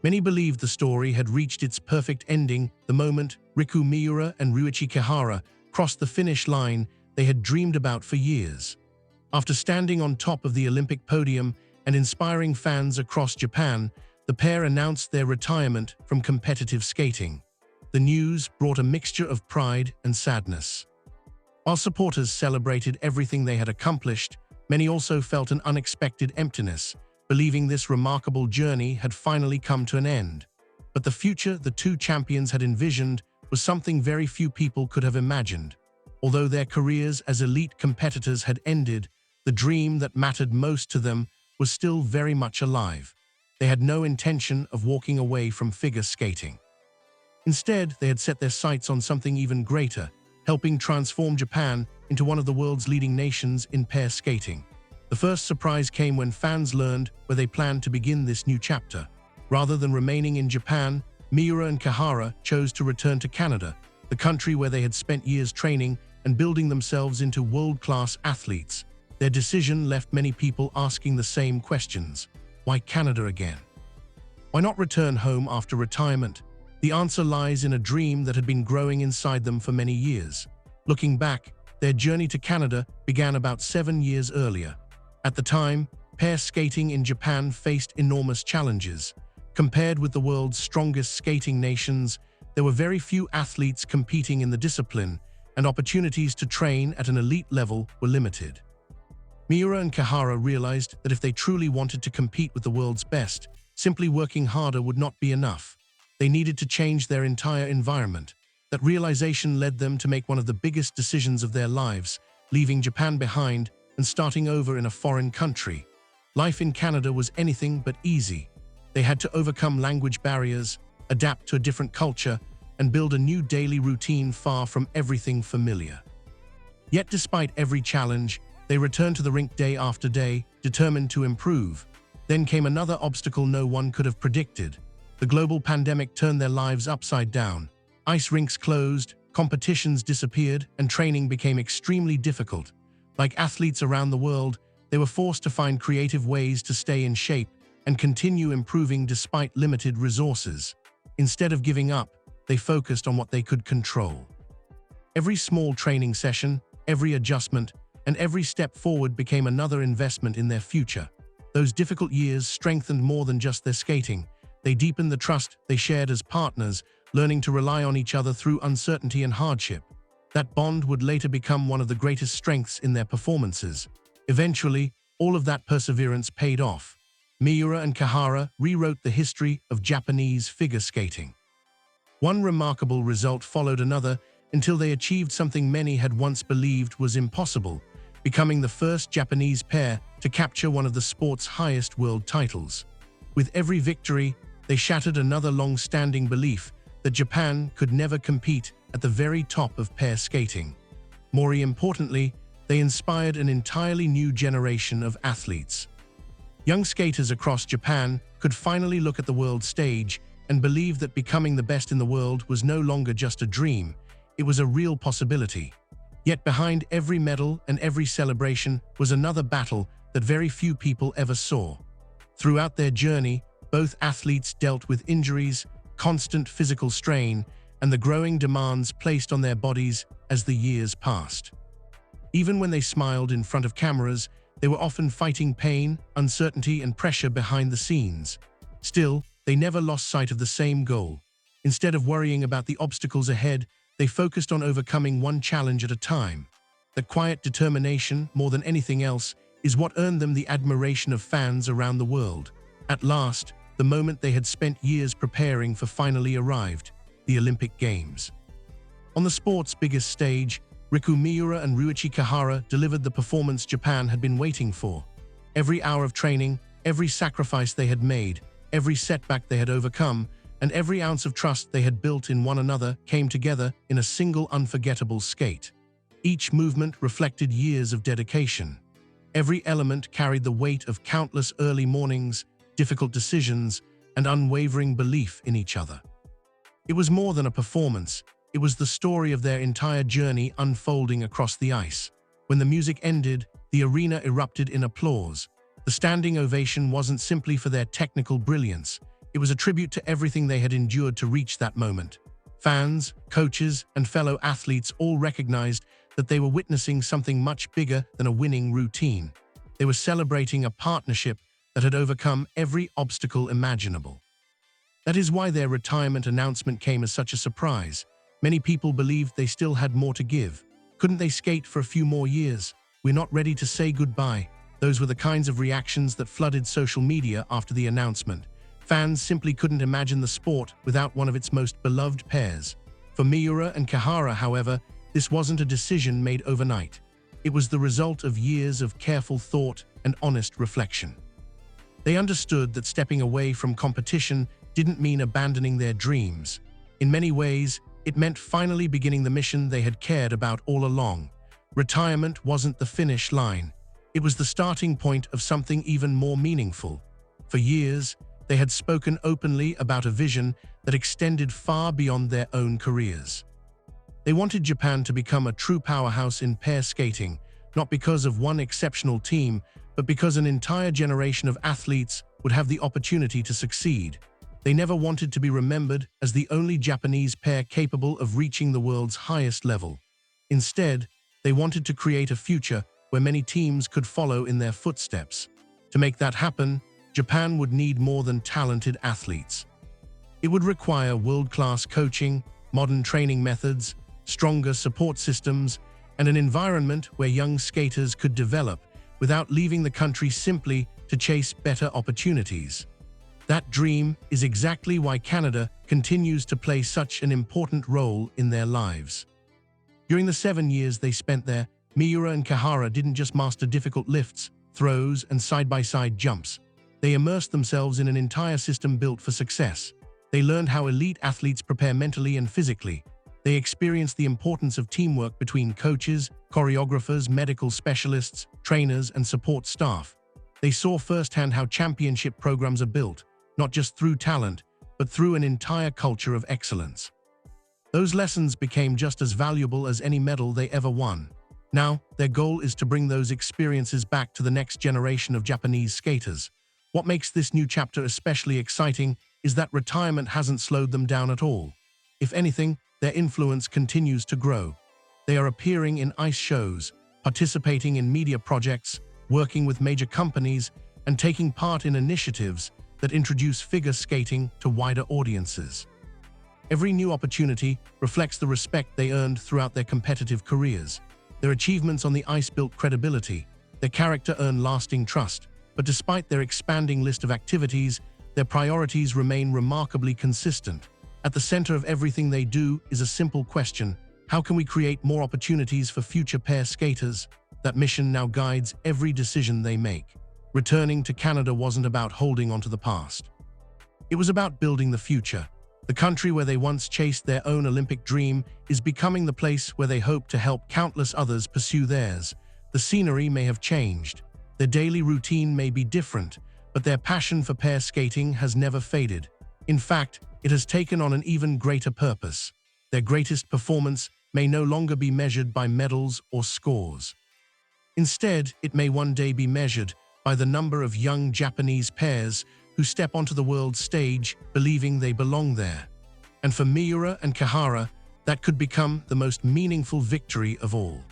Many believed the story had reached its perfect ending the moment Riku Miura and Ryuichi Kihara crossed the finish line they had dreamed about for years. After standing on top of the Olympic podium and inspiring fans across Japan, the pair announced their retirement from competitive skating. The news brought a mixture of pride and sadness. While supporters celebrated everything they had accomplished, many also felt an unexpected emptiness, believing this remarkable journey had finally come to an end. But the future the two champions had envisioned was something very few people could have imagined. Although their careers as elite competitors had ended, the dream that mattered most to them was still very much alive. They had no intention of walking away from figure skating. Instead, they had set their sights on something even greater, helping transform Japan into one of the world's leading nations in pair skating. The first surprise came when fans learned where they planned to begin this new chapter. Rather than remaining in Japan, Miura and Kihara chose to return to Canada, the country where they had spent years training and building themselves into world-class athletes. Their decision left many people asking the same questions. Why Canada again? Why not return home after retirement? The answer lies in a dream that had been growing inside them for many years. Looking back, their journey to Canada began about 7 years earlier. At the time, pair skating in Japan faced enormous challenges. Compared with the world's strongest skating nations, there were very few athletes competing in the discipline, and opportunities to train at an elite level were limited. Miura and Kihara realized that if they truly wanted to compete with the world's best, simply working harder would not be enough. They needed to change their entire environment. That realization led them to make one of the biggest decisions of their lives, leaving Japan behind and starting over in a foreign country. Life in Canada was anything but easy. They had to overcome language barriers, adapt to a different culture, and build a new daily routine far from everything familiar. Yet despite every challenge, they returned to the rink day after day, determined to improve. Then came another obstacle no one could have predicted. The global pandemic turned their lives upside down. Ice rinks closed, competitions disappeared, and training became extremely difficult. Like athletes around the world, they were forced to find creative ways to stay in shape and continue improving despite limited resources. Instead of giving up, they focused on what they could control. Every small training session, every adjustment, and every step forward became another investment in their future. Those difficult years strengthened more than just their skating. They deepened the trust they shared as partners, learning to rely on each other through uncertainty and hardship. That bond would later become one of the greatest strengths in their performances. Eventually, all of that perseverance paid off. Miura and Kihara rewrote the history of Japanese figure skating. One remarkable result followed another until they achieved something many had once believed was impossible, becoming the first Japanese pair to capture one of the sport's highest world titles. With every victory, they shattered another long-standing belief that Japan could never compete at the very top of pair skating. More importantly, they inspired an entirely new generation of athletes. Young skaters across Japan could finally look at the world stage and believe that becoming the best in the world was no longer just a dream, it was a real possibility. Yet behind every medal and every celebration was another battle that very few people ever saw. Throughout their journey, both athletes dealt with injuries, constant physical strain, and the growing demands placed on their bodies as the years passed. Even when they smiled in front of cameras, they were often fighting pain, uncertainty, and pressure behind the scenes. Still, they never lost sight of the same goal. Instead of worrying about the obstacles ahead, they focused on overcoming one challenge at a time. That quiet determination, more than anything else, is what earned them the admiration of fans around the world. At last, the moment they had spent years preparing for finally arrived, the Olympic Games. On the sport's biggest stage, Riku Miura and Ryuichi Kihara delivered the performance Japan had been waiting for. Every hour of training, every sacrifice they had made, every setback they had overcome, and every ounce of trust they had built in one another came together in a single unforgettable skate. Each movement reflected years of dedication. Every element carried the weight of countless early mornings, difficult decisions, and unwavering belief in each other. It was more than a performance. It was the story of their entire journey unfolding across the ice. When the music ended, the arena erupted in applause. The standing ovation wasn't simply for their technical brilliance. It was a tribute to everything they had endured to reach that moment. Fans, coaches, and fellow athletes all recognized that they were witnessing something much bigger than a winning routine. They were celebrating a partnership that had overcome every obstacle imaginable. That is why their retirement announcement came as such a surprise. Many people believed they still had more to give. Couldn't they skate for a few more years? We're not ready to say goodbye. Those were the kinds of reactions that flooded social media after the announcement. Fans simply couldn't imagine the sport without one of its most beloved pairs. For Miura and Kihara, however, this wasn't a decision made overnight. It was the result of years of careful thought and honest reflection. They understood that stepping away from competition didn't mean abandoning their dreams. In many ways, it meant finally beginning the mission they had cared about all along. Retirement wasn't the finish line. It was the starting point of something even more meaningful. For years, they had spoken openly about a vision that extended far beyond their own careers. They wanted Japan to become a true powerhouse in pair skating, not because of one exceptional team, but because an entire generation of athletes would have the opportunity to succeed. They never wanted to be remembered as the only Japanese pair capable of reaching the world's highest level. Instead, they wanted to create a future where many teams could follow in their footsteps. To make that happen, Japan would need more than talented athletes. It would require world-class coaching, modern training methods, stronger support systems, and an environment where young skaters could develop without leaving the country simply to chase better opportunities. That dream is exactly why Canada continues to play such an important role in their lives. During the 7 years they spent there, Miura and Kihara didn't just master difficult lifts, throws, and side-by-side jumps. They immersed themselves in an entire system built for success. They learned how elite athletes prepare mentally and physically. They experienced the importance of teamwork between coaches, choreographers, medical specialists, trainers, and support staff. They saw firsthand how championship programs are built, not just through talent, but through an entire culture of excellence. Those lessons became just as valuable as any medal they ever won. Now, their goal is to bring those experiences back to the next generation of Japanese skaters. What makes this new chapter especially exciting is that retirement hasn't slowed them down at all. If anything, their influence continues to grow. They are appearing in ice shows, participating in media projects, working with major companies, and taking part in initiatives that introduce figure skating to wider audiences. Every new opportunity reflects the respect they earned throughout their competitive careers. Their achievements on the ice built credibility. Their character earned lasting trust. But despite their expanding list of activities, their priorities remain remarkably consistent. At the center of everything they do is a simple question: how can we create more opportunities for future pair skaters? That mission now guides every decision they make. Returning to Canada wasn't about holding onto the past. It was about building the future. The country where they once chased their own Olympic dream is becoming the place where they hope to help countless others pursue theirs. The scenery may have changed. Their daily routine may be different, but their passion for pair skating has never faded. In fact, it has taken on an even greater purpose. Their greatest performance may no longer be measured by medals or scores. Instead, it may one day be measured by the number of young Japanese pairs who step onto the world stage believing they belong there. And for Miura and Kihara, that could become the most meaningful victory of all.